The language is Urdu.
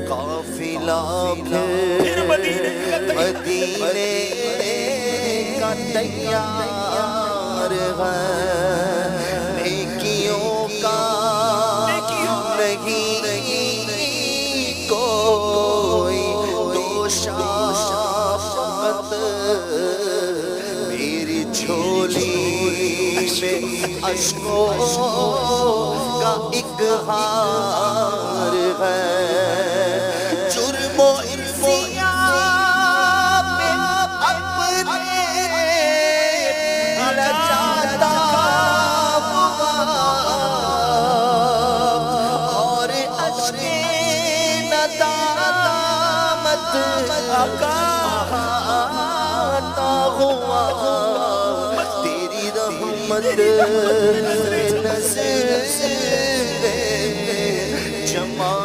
قافلہ پھر مدینے کا تیار ہے، نیکیوں کا نہیں کوئی دوشافت، میری جھولی میں اشکوں کا ایک ہار ہے، جرم و انسیاب میں اپنے لجاتا ہوا اور اشک ندامت آتا ہوا، تیری رحمت نظر جمال